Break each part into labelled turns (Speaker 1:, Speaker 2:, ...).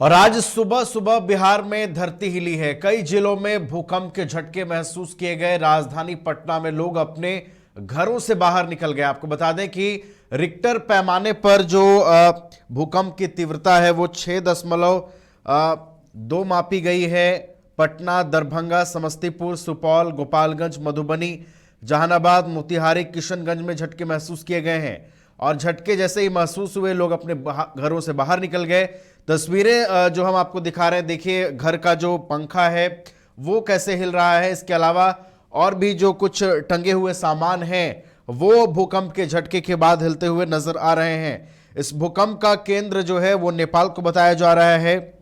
Speaker 1: और आज सुबह सुबह बिहार में धरती हिली है। कई जिलों में भूकंप के झटके महसूस किए गए। राजधानी पटना में लोग अपने घरों से बाहर निकल गए। आपको बता दें कि रिक्टर पैमाने पर जो भूकंप की तीव्रता है वो 6.2 मापी गई है। पटना, दरभंगा, समस्तीपुर, सुपौल, गोपालगंज, मधुबनी, जहानाबाद, मोतिहारी, किशनगंज में झटके महसूस किए गए हैं। और झटके जैसे ही महसूस हुए लोग अपने घरों से बाहर निकल गए। तस्वीरें जो हम आपको दिखा रहे हैं, देखिए घर का जो पंखा है वो कैसे हिल रहा है। इसके अलावा और भी जो कुछ टंगे हुए सामान हैं वो भूकंप के झटके के बाद हिलते हुए नजर आ रहे हैं। इस भूकंप का केंद्र जो है वो नेपाल को बताया जा रहा है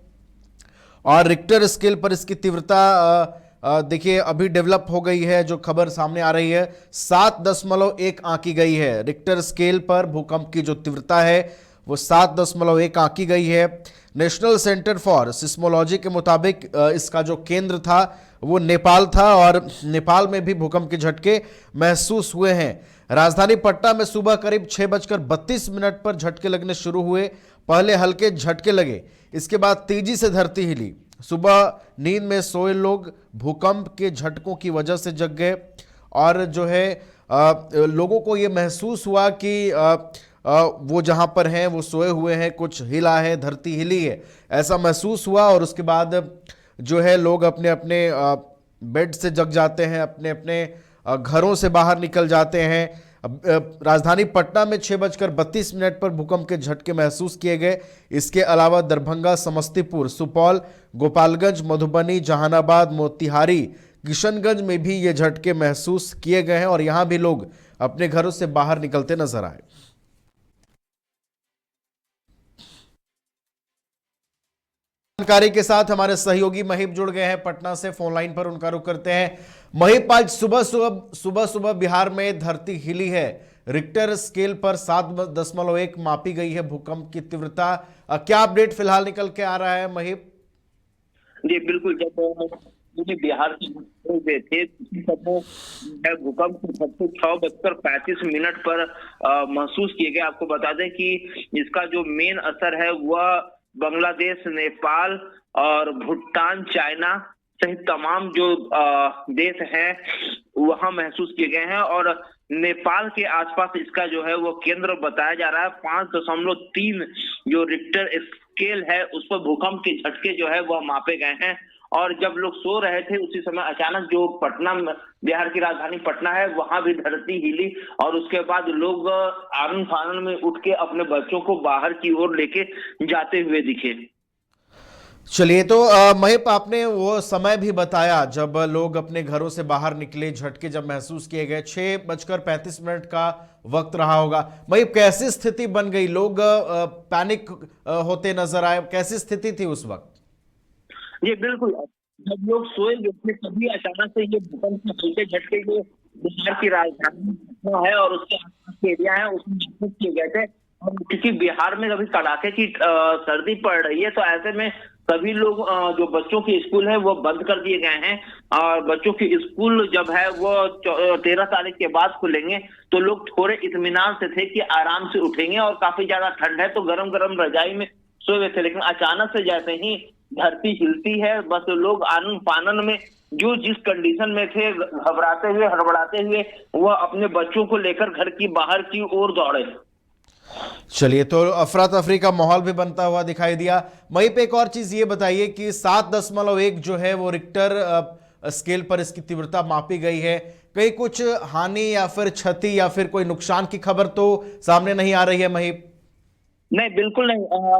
Speaker 1: और रिक्टर स्केल पर इसकी तीव्रता देखिए अभी डेवलप हो गई है। जो खबर सामने आ रही है 7.1 आंकी गई है। रिक्टर स्केल पर भूकंप की जो तीव्रता है वो 7.1 आंकी गई है। नेशनल सेंटर फॉर सिस्मोलॉजी के मुताबिक इसका जो केंद्र था वो नेपाल था और नेपाल में भी भूकंप के झटके महसूस हुए हैं। राजधानी पटना में सुबह करीब 6:32 पर झटके लगने शुरू हुए। पहले हल्के झटके लगे, इसके बाद तेजी से धरती हिली। सुबह नींद में सोए लोग भूकंप के झटकों की वजह से जग गए और जो है लोगों को ये महसूस हुआ कि वो जहां पर हैं वो सोए हुए हैं, कुछ हिला है, धरती हिली है, ऐसा महसूस हुआ। और उसके बाद जो है लोग अपने अपने बेड से जग जाते हैं, अपने अपने घरों से बाहर निकल जाते हैं। राजधानी पटना में 6:32 पर भूकंप के झटके महसूस किए गए। इसके अलावा दरभंगा, समस्तीपुर, सुपौल, गोपालगंज, मधुबनी, जहानाबाद, मोतिहारी, किशनगंज में भी ये झटके महसूस किए गए हैं और यहां भी लोग अपने घरों से बाहर निकलते नजर आए। जानकारी के साथ हमारे सहयोगी महिप जुड़ गए हैं पटना से, फोन लाइन पर उनका रुख करते हैं। महिप, आज सुबह सुबह बिहार में धरती हिली है। रिक्टर स्केल पर 7.1 मापी गई है भूकंप की तीव्रता। क्या अपडेट फिलहाल निकल के आ रहा है महिप?
Speaker 2: जी बिल्कुल, जब मुझे बिहार से थे भूकंप के झटके 6:35 पर महसूस किए गए। आपको बता दें कि इसका जो मेन असर है वह बांग्लादेश, नेपाल और भूटान, चाइना सहित तमाम जो देश हैं वहां महसूस किए गए हैं। और नेपाल के आसपास इसका जो है वो केंद्र बताया जा रहा है। 5.3 जो रिक्टर स्केल है उस पर भूकंप के झटके जो है वह मापे गए हैं। और जब लोग सो रहे थे उसी समय अचानक जो पटना, बिहार की राजधानी पटना है, वहां भी धरती हिली और उसके बाद लोग आनन फानन में उठ के अपने बच्चों को बाहर की ओर लेके जाते हुए दिखे।
Speaker 1: चलिए, तो महिप, आपने वो समय भी बताया जब लोग अपने घरों से बाहर निकले, झटके जब महसूस किए गए। 6:35 का वक्त रहा होगा। महिप, कैसी स्थिति बन गई? लोग पैनिक होते नजर आए, कैसी स्थिति थी उस वक्त?
Speaker 2: ये बिल्कुल, जब लोग सोए थे तभी अचानक से ये भूकंप के हल्के झटके जो बिहार की राजधानी पटना है और उसके आसपास के एरिया है उसमें महसूस किए गए थे। और क्योंकि बिहार में अभी कड़ाके की सर्दी पड़ रही है तो ऐसे में सभी लोग जो बच्चों के स्कूल है वो बंद कर दिए गए हैं। और बच्चों के स्कूल जब है वो 13 तारीख के बाद खुलेंगे तो लोग थोड़े इत्मीनान से थे कि आराम से उठेंगे। और काफी ज्यादा ठंड है तो गरम गरम रजाई में सोए हुए थे, लेकिन अचानक से जैसे ही धरती हिलती है बस लोग आनन फानन में जो जिस कंडीशन में थे, घबराते हुए, हड़बड़ाते हुए, वह अपने बच्चों को लेकर घर की बाहर की ओर दौड़े।
Speaker 1: चलिए, तो अफरा तफरी का माहौल भी बनता हुआ दिखाई दिया। वहीं पे एक और चीज ये बताइए कि 7.1 जो है वो रिक्टर स्केल पर इसकी तीव्रता मापी गई है। कहीं कुछ हानि या फिर क्षति या फिर कोई नुकसान की खबर तो सामने नहीं आ रही है महिप?
Speaker 2: नहीं, बिल्कुल नहीं।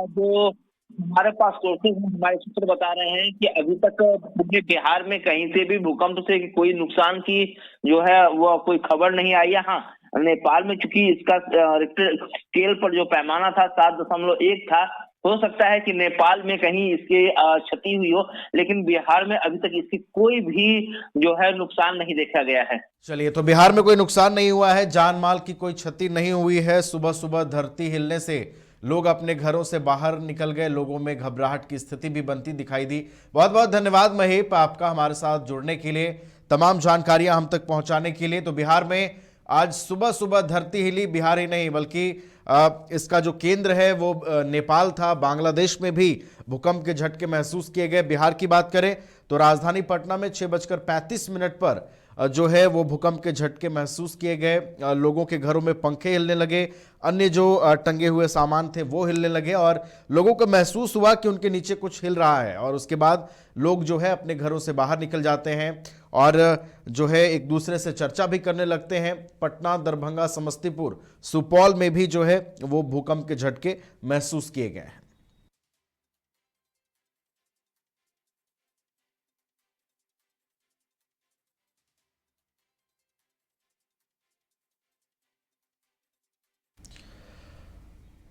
Speaker 2: जो हमारे पास सोर्सेज हैं, हमारे सूत्र बता रहे हैं कि अभी तक पूरे बिहार में कहीं से भी भूकंप से कोई नुकसान की जो है वो कोई खबर नहीं आई है। हाँ, नेपाल में चूंकि इसका रिक्टर स्केल पर जो पैमाना था 7.1 था, हो सकता है कि नेपाल में कहीं इसके क्षति हुई हो, लेकिन बिहार में अभी तक इसकी कोई भी जो है नुकसान नहीं देखा गया है।
Speaker 1: चलिए, तो बिहार में कोई नुकसान नहीं हुआ है, जान माल की कोई क्षति नहीं हुई है। सुबह सुबह धरती हिलने से लोग अपने घरों से बाहर निकल गए, लोगों में घबराहट की स्थिति भी बनती दिखाई दी। बहुत बहुत धन्यवाद महिप आपका हमारे साथ जुड़ने के लिए, तमाम जानकारियां हम तक पहुंचाने के लिए। तो बिहार में आज सुबह सुबह धरती हिली, बिहार ही नहीं बल्कि इसका जो केंद्र है वो नेपाल था। बांग्लादेश में भी भूकंप के झटके महसूस किए गए। बिहार की बात करें तो राजधानी पटना में 6:35 पर जो है वो भूकंप के झटके महसूस किए गए। लोगों के घरों में पंखे हिलने लगे, अन्य जो टंगे हुए सामान थे वो हिलने लगे और लोगों को महसूस हुआ कि उनके नीचे कुछ हिल रहा है। और उसके बाद लोग जो है अपने घरों से बाहर निकल जाते हैं और जो है एक दूसरे से चर्चा भी करने लगते हैं। पटना, दरभंगा, समस्तीपुर, सुपौल में भी जो है वो भूकंप के झटके महसूस किए गए हैं।